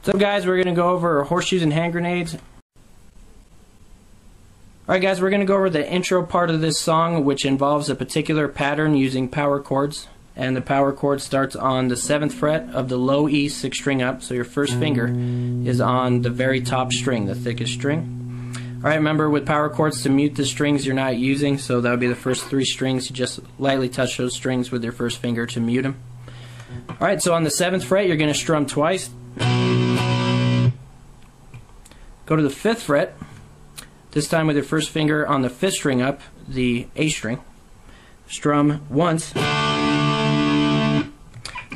So guys, we're going to go over Horseshoes and Handgrenades. Alright guys, we're going to go over the intro part of this song, which involves a particular pattern using power chords. And the power chord starts on the 7th fret of the low E 6 string up, so your first finger is on the very top string, the thickest string. Alright, remember with power chords to mute the strings you're not using, so that would be the first 3 strings. You just lightly touch those strings with your first finger to mute them. Alright, so on the 7th fret you're going to strum twice. Go to the 5th fret, this time with your first finger on the 5th string up, the A string. Strum once. And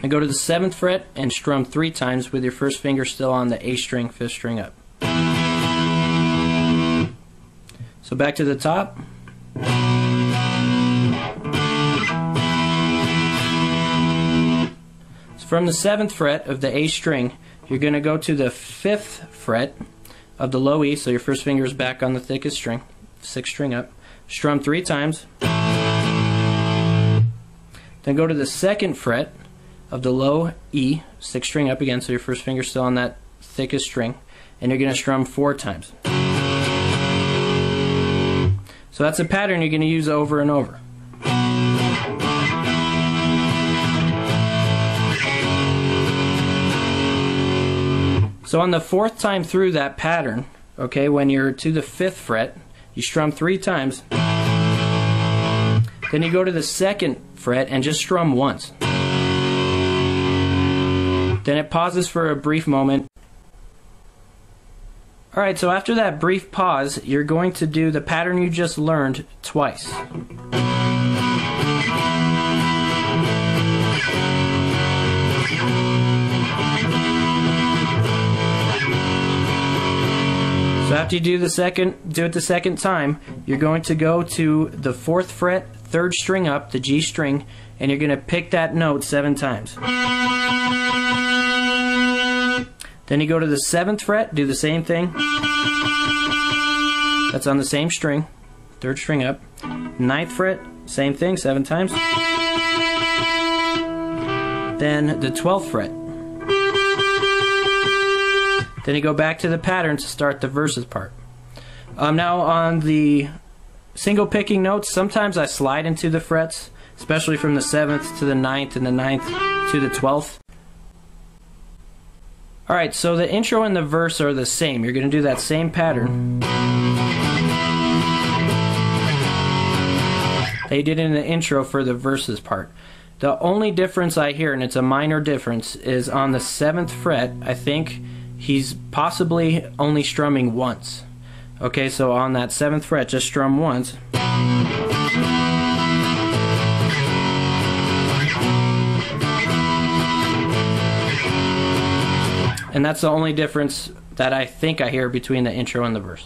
go to the 7th fret and strum 3 times with your first finger still on the A string, 5th string up. So back to the top. So from the 7th fret of the A string, you're going to go to the 5th fret of the low E, so your first finger is back on the thickest string, 6th string up. Strum 3 times. Then go to the 2nd fret of the low E, 6th string up again, so your first finger is still on that thickest string, and you're going to strum 4 times. So that's a pattern you're going to use over and over. So on the 4th time through that pattern, okay, when you're to the 5th fret, you strum 3 times. Then you go to the 2nd fret and just strum once. Then it pauses for a brief moment. Alright, so after that brief pause, you're going to do the pattern you just learned twice. So after you do it the second time, you're going to go to the 4th fret, 3rd string up, the G string, and you're going to pick that note 7 times. Then you go to the 7th fret, do the same thing. That's on the same string, 3rd string up. 9th fret, same thing, 7 times. Then the 12th fret. Then you go back to the pattern to start the verses part. Now on the single picking notes, sometimes I slide into the frets, especially from the 7th to the 9th and the 9th to the 12th. Alright, so the intro and the verse are the same. You're going to do that same pattern that you did in the intro for the verses part. The only difference I hear, and it's a minor difference, is on the 7th fret, I think he's possibly only strumming once. Okay, so on that 7th fret, just strum once. And that's the only difference that I think I hear between the intro and the verse.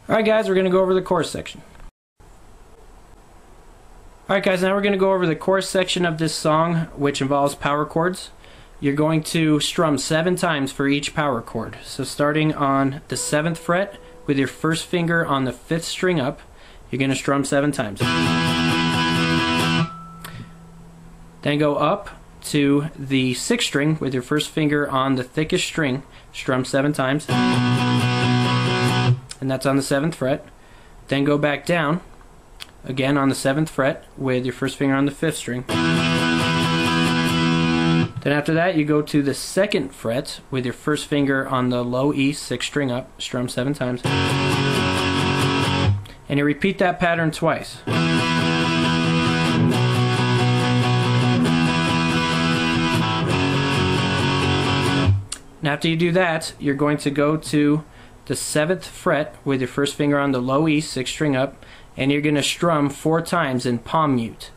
Alright guys, we're going to go over the chorus section. Alright guys, now we're going to go over the chorus section of this song, which involves power chords. You're going to strum 7 times for each power chord. So starting on the 7th fret with your first finger on the 5th string up, you're going to strum 7 times. Then go up to the 6th string with your first finger on the thickest string, strum 7 times. And that's on the 7th fret. Then go back down, again on the 7th fret with your first finger on the 5th string. Then Then after that, you go to the 2nd fret with your first finger on the low E 6th string up, strum 7 times. And you repeat that pattern twice. And after you do that, you're going to go to the 7th fret with your first finger on the low E 6th string up, and you're going to strum 4 times in palm mute.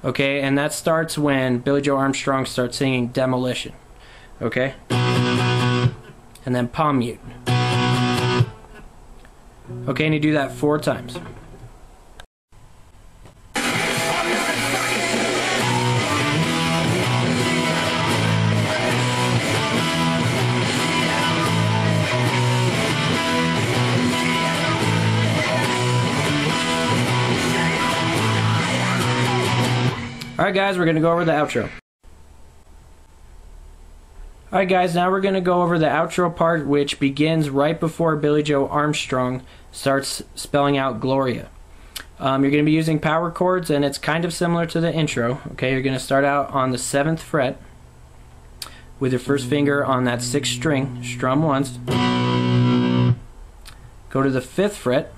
Okay, and that starts when Billie Joe Armstrong starts singing Demolition. Okay? And then palm mute. Okay, and you do that 4 times. Alright guys, we're going to go over the outro. Alright guys, now we're going to go over the outro part, which begins right before Billie Joe Armstrong starts spelling out Gloria. You're going to be using power chords, and it's kind of similar to the intro. Okay, you're going to start out on the 7th fret with your first finger on that 6th string, strum once. Go to the 5th fret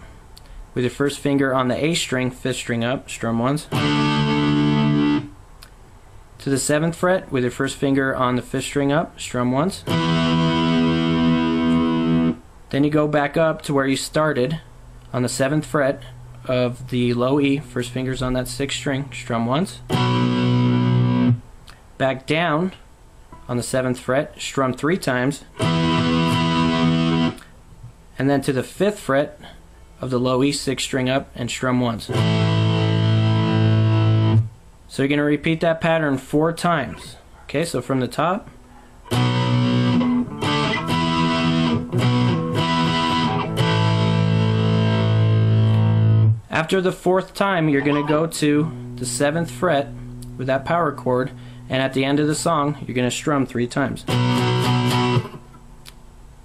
with your first finger on the A string, 5th string up, strum once. To the 7th fret with your first finger on the 5th string up, strum once. Then you go back up to where you started on the 7th fret of the low E, first finger's on that 6th string, strum once. Back down on the 7th fret, strum 3 times. And then to the 5th fret of the low E, 6th string up, and strum once. So you're going to repeat that pattern 4 times. Okay, so from the top. After the 4th time, you're going to go to the 7th fret with that power chord, and at the end of the song, you're going to strum 3 times.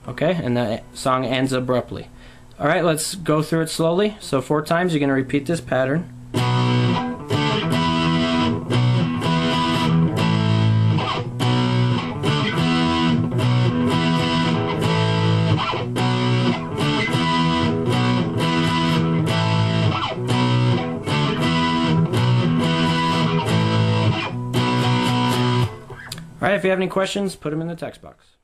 Okay, and the song ends abruptly. Alright, let's go through it slowly. So 4 times, you're going to repeat this pattern. Alright, if you have any questions, put them in the text box.